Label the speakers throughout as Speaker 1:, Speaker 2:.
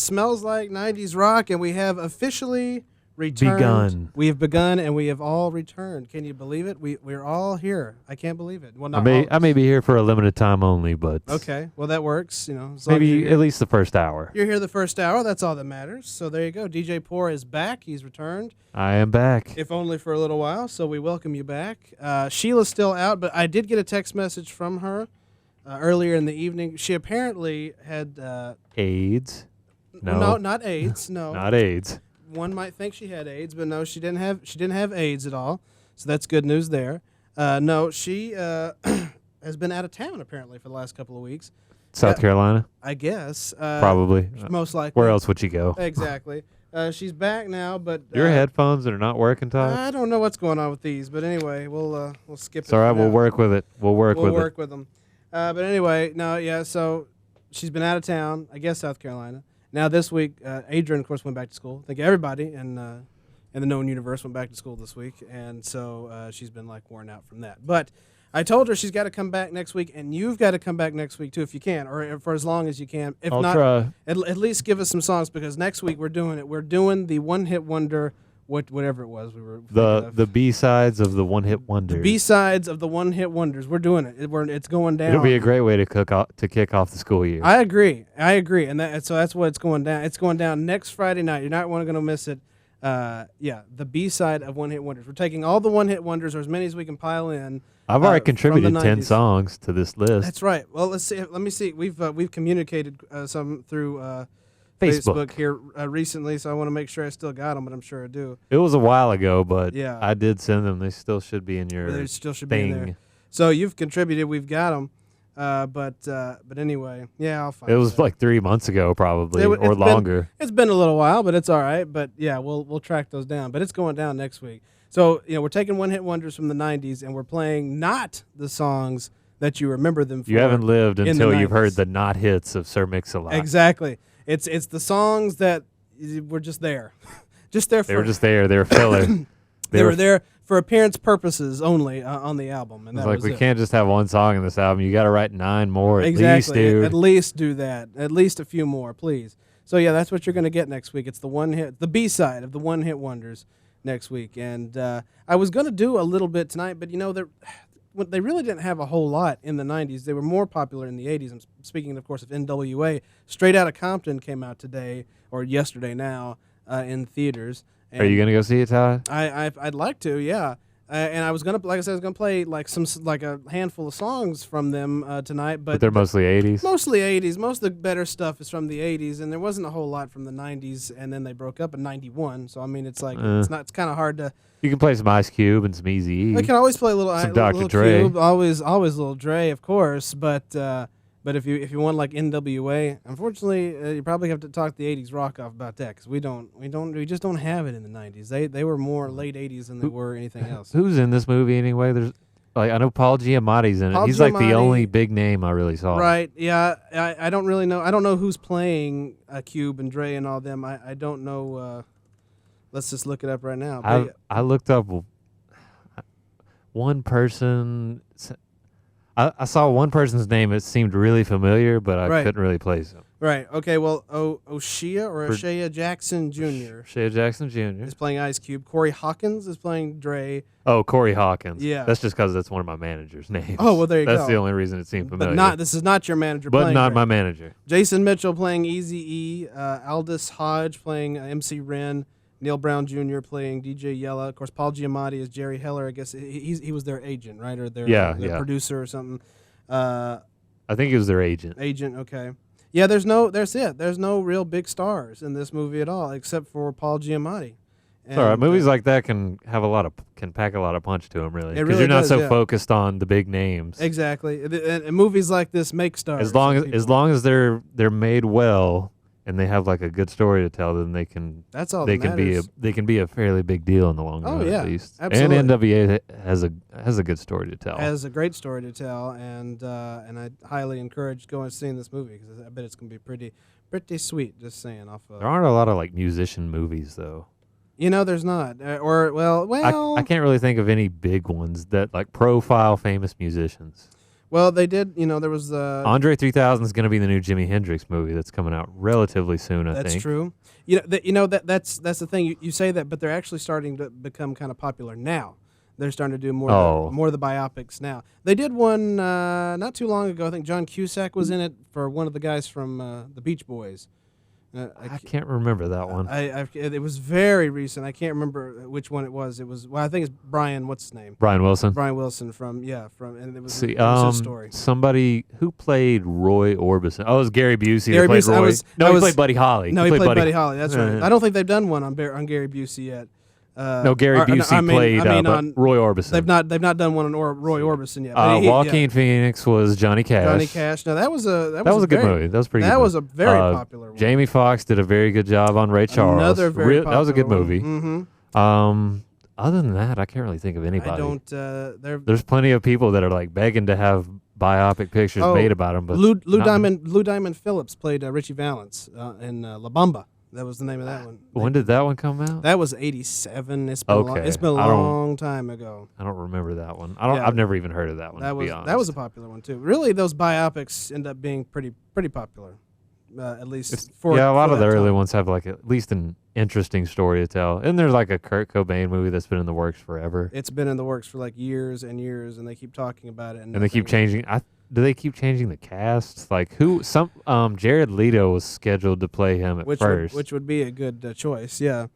Speaker 1: Smells Like 90s Rock, and we have officially returned.
Speaker 2: Begun.
Speaker 1: We have begun, and we have all returned. Can you believe it? We're all here. I can't believe it. Well,
Speaker 2: I may be here for a limited time only, but
Speaker 1: okay. Well, that works. You know, as long as
Speaker 2: maybe
Speaker 1: you're here.
Speaker 2: at least the first hour.
Speaker 1: You're here the first hour. That's all that matters. So there you go. DJ P.O.R is back. He's returned.
Speaker 2: I am back.
Speaker 1: If only for a little while. So we welcome you back. Sheila's still out, but I did get a text message from her earlier in the evening. She apparently had
Speaker 2: AIDS.
Speaker 1: No, not AIDS. No,
Speaker 2: Not AIDS.
Speaker 1: One might think she had AIDS, but no, she didn't have AIDS at all. So that's good news there. No, she has been out of town apparently for the last couple of weeks.
Speaker 2: South Carolina?
Speaker 1: I guess.
Speaker 2: Probably.
Speaker 1: Most likely.
Speaker 2: Where else would you go?
Speaker 1: Exactly. She's back now, but
Speaker 2: Your headphones that are not working, Todd?
Speaker 1: I don't know what's going on with these, but anyway, we'll skip it.
Speaker 2: It's all right.
Speaker 1: for
Speaker 2: We'll
Speaker 1: now.
Speaker 2: work with it. We'll work
Speaker 1: We'll
Speaker 2: with
Speaker 1: work with them. But anyway, no, yeah. So she's been out of town. I guess South Carolina. Now this week, Adrian, of course, went back to school. I think everybody in the known universe went back to school this week, and so she's been like worn out from that. But I told her she's got to come back next week, and you've got to come back next week too if you can, or for as long as you can. If
Speaker 2: I'll
Speaker 1: not,
Speaker 2: try.
Speaker 1: At least give us some songs because next week we're doing it. We're doing the one-hit wonder, whatever it was. We were
Speaker 2: The B-sides of the one-hit wonders.
Speaker 1: the B-sides of the one-hit wonders. We're doing it. It's going down.
Speaker 2: It'll be a great way to kick off the school year.
Speaker 1: I agree, and so that's what it's going down. It's going down next Friday night. You're not going to miss it. The B-side of One Hit Wonders. We're taking all the one-hit wonders, or as many as we can pile in.
Speaker 2: I've already
Speaker 1: from
Speaker 2: contributed
Speaker 1: the
Speaker 2: 10
Speaker 1: 90s.
Speaker 2: songs to this list.
Speaker 1: That's right. Well, let's see. Let me see. We've communicated some through
Speaker 2: Facebook
Speaker 1: here recently, so I want to make sure I still got them, but I'm sure I do.
Speaker 2: It was a while ago, but
Speaker 1: Yeah.
Speaker 2: I did send them. They still should be in your
Speaker 1: They still should
Speaker 2: thing.
Speaker 1: be in there. So you've contributed. We've got them. But anyway, yeah, I'll find
Speaker 2: It was
Speaker 1: that.
Speaker 2: like 3 months ago, probably,
Speaker 1: It's
Speaker 2: or
Speaker 1: been-
Speaker 2: longer.
Speaker 1: It's been a little while, but it's all right. But yeah, we'll track those down. But it's going down next week. So we're taking one hit wonders from the '90s, and we're playing not the songs that you remember them for.
Speaker 2: You haven't lived
Speaker 1: in the
Speaker 2: until you've
Speaker 1: 90s.
Speaker 2: heard the not hits of Sir Mix-a-Lot.
Speaker 1: Exactly. It's the songs that were just there, just there.
Speaker 2: They were just there. They were filler.
Speaker 1: They were there for appearance purposes only on the album, and
Speaker 2: It's
Speaker 1: that
Speaker 2: like
Speaker 1: was
Speaker 2: we
Speaker 1: it.
Speaker 2: can't just have one song in this album. You got to write 9 more at least,
Speaker 1: Exactly.
Speaker 2: dude.
Speaker 1: At least do that. At least a few more, please. So yeah, that's what you're going to get next week. It's the B-side of the one hit wonders next week. And I was going to do a little bit tonight, but they really didn't have a whole lot in the 90s. They were more popular in the 80s. I'm speaking, of course, of NWA. Straight Outta Compton came out today or yesterday now in theaters. And
Speaker 2: Are you gonna go see it, Todd?
Speaker 1: I'd like to, yeah. And I was gonna, like I said, I was gonna play like a handful of songs from them tonight,
Speaker 2: But they're mostly 80s.
Speaker 1: mostly 80s. Most of the better stuff is from the 80s, and there wasn't a whole lot from the 90s. And then they broke up in '91, so I mean, it's like it's kind of hard to.
Speaker 2: You can play some Ice Cube and some Eazy-E.
Speaker 1: I can always play a little
Speaker 2: Some
Speaker 1: little
Speaker 2: Dr. Dre.
Speaker 1: Cube, always little Dre, of course, but if you want like NWA, unfortunately, you probably have to talk the 80s rock off about that because we just don't have it in the 90s. They were more late 80s than they were anything else.
Speaker 2: Who's in this movie anyway? There's I know Paul Giamatti's in it.
Speaker 1: Paul
Speaker 2: He's like the
Speaker 1: Giamatti.
Speaker 2: only big name I really saw.
Speaker 1: Right? Yeah, I don't really know. I don't know who's playing Cube and Dre and all them. I don't know. Let's just look it up right now. But
Speaker 2: I looked up one person. I saw one person's name. It seemed really familiar, but I
Speaker 1: Right.
Speaker 2: couldn't really place him.
Speaker 1: right. Okay. Well, O'Shea Jackson Jr.
Speaker 2: Shea Jackson Jr.
Speaker 1: is playing Ice Cube. Corey Hawkins is playing Dre.
Speaker 2: Oh, Corey Hawkins.
Speaker 1: Yeah.
Speaker 2: That's just because that's one of my manager's names.
Speaker 1: Oh, well, there you
Speaker 2: That's
Speaker 1: go.
Speaker 2: the only reason it seemed familiar.
Speaker 1: But this is not your manager.
Speaker 2: But
Speaker 1: playing
Speaker 2: not
Speaker 1: Dre.
Speaker 2: my manager.
Speaker 1: Jason Mitchell playing Eazy-E. Aldous Hodge playing MC Ren. Neil Brown Jr. playing DJ Yella. Of course, Paul Giamatti is Jerry Heller. I guess he was their agent, right, or their producer or something.
Speaker 2: I think he was their agent.
Speaker 1: Agent, okay. Yeah, there's no real big stars in this movie at all, except for Paul Giamatti.
Speaker 2: It's all right. Movies like that can pack a lot of punch to them, really,
Speaker 1: It
Speaker 2: because
Speaker 1: really
Speaker 2: you're not
Speaker 1: does,
Speaker 2: so
Speaker 1: yeah.
Speaker 2: focused on the big names.
Speaker 1: Exactly, and movies like this make stars.
Speaker 2: As long
Speaker 1: of people.
Speaker 2: as they're made well and they have like a good story to tell, then they can
Speaker 1: That's all
Speaker 2: they
Speaker 1: that
Speaker 2: can be
Speaker 1: matters.
Speaker 2: they can be a fairly big deal in the long run,
Speaker 1: yeah,
Speaker 2: at least.
Speaker 1: absolutely.
Speaker 2: And NWA has a good story to tell.
Speaker 1: Has a great story to tell, and I highly encourage going and seeing this movie because I bet it's gonna be pretty sweet. Just saying, off of
Speaker 2: There aren't a lot of like musician movies though.
Speaker 1: there's not, well,
Speaker 2: I can't really think of any big ones that like profile famous musicians.
Speaker 1: Well, they did. There was
Speaker 2: Andre 3000 is going to be the new Jimi Hendrix movie that's coming out relatively soon. I
Speaker 1: That's
Speaker 2: think.
Speaker 1: true. That's the thing. You say that, but they're actually starting to become kind of popular now. They're starting to do more of the biopics now. They did one not too long ago. I think John Cusack was in it for one of the guys from the Beach Boys.
Speaker 2: I can't remember that one.
Speaker 1: It was very recent. I can't remember which one it was. I think it's Brian. What's his name?
Speaker 2: Brian Wilson.
Speaker 1: Brian Wilson and it was, it was his story.
Speaker 2: Somebody who played Roy Orbison. Oh, it was Gary Busey.
Speaker 1: Gary
Speaker 2: that played
Speaker 1: Busey.
Speaker 2: Roy. He played Buddy Holly.
Speaker 1: No, he played Buddy Holly. That's right. I don't think they've done one on Gary Busey yet.
Speaker 2: No, Gary Busey played Roy Orbison.
Speaker 1: They've not done one on Roy Orbison yet.
Speaker 2: Joaquin Phoenix was Johnny Cash.
Speaker 1: Johnny Cash. No, that was a
Speaker 2: good movie. That was pretty.
Speaker 1: That
Speaker 2: good
Speaker 1: was a very popular one.
Speaker 2: Jamie Foxx did a very good job on Ray Charles.
Speaker 1: Another very popular
Speaker 2: that was a good
Speaker 1: one.
Speaker 2: movie.
Speaker 1: Mm-hmm.
Speaker 2: Other than that, I can't really think of anybody.
Speaker 1: I don't.
Speaker 2: There's plenty of people that are like begging to have biopic pictures made about them. But
Speaker 1: Lou Diamond Phillips played Richie Valens in La Bamba. That was the name of that one.
Speaker 2: When did that one come out?
Speaker 1: That was '87. It's been a long time ago.
Speaker 2: I don't remember that one. I've never even heard of that one.
Speaker 1: That
Speaker 2: to be honest.
Speaker 1: That was a popular one too. Really, those biopics end up being pretty popular, at least for
Speaker 2: a lot
Speaker 1: for
Speaker 2: of the
Speaker 1: that
Speaker 2: early
Speaker 1: time.
Speaker 2: ones have like at least an interesting story to tell. And there's like a Kurt Cobain movie that's been in the works forever.
Speaker 1: It's been in the works for like years and years, and they keep talking about it.
Speaker 2: And they keep changing. Do they keep changing the cast? Like Jared Leto was scheduled to play him at first,
Speaker 1: which would be a good choice. Yeah,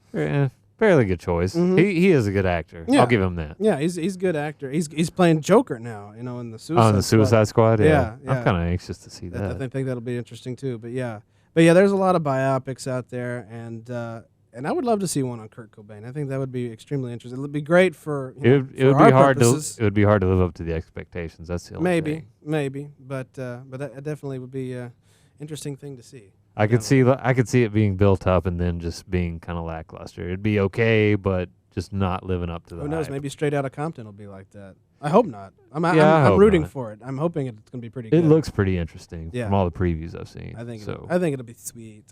Speaker 2: fairly good choice.
Speaker 1: Mm-hmm.
Speaker 2: He is a good actor.
Speaker 1: Yeah.
Speaker 2: I'll give him that.
Speaker 1: Yeah, he's a good actor. He's playing Joker now. In the
Speaker 2: Suicide Squad.
Speaker 1: Yeah.
Speaker 2: I'm kind of anxious to see that.
Speaker 1: I think that'll be interesting too. But yeah, there's a lot of biopics out there, and I would love to see one on Kurt Cobain. I think that would be extremely interesting. It would be great for
Speaker 2: it would be hard
Speaker 1: purposes.
Speaker 2: It would be hard to live up to the expectations. That's the only thing.
Speaker 1: Maybe, but that definitely would be an interesting thing to see.
Speaker 2: I could see it being built up and then just being kind of lackluster. It'd be okay, but just not living up to the
Speaker 1: Who knows?
Speaker 2: hype.
Speaker 1: Maybe Straight Outta Compton will be like that. I hope not. I'm
Speaker 2: hope
Speaker 1: rooting
Speaker 2: not.
Speaker 1: for it. I'm hoping it's going to be pretty good.
Speaker 2: It looks pretty interesting
Speaker 1: Yeah.
Speaker 2: from all the previews I've seen.
Speaker 1: I think
Speaker 2: so.
Speaker 1: I think it'll be sweet.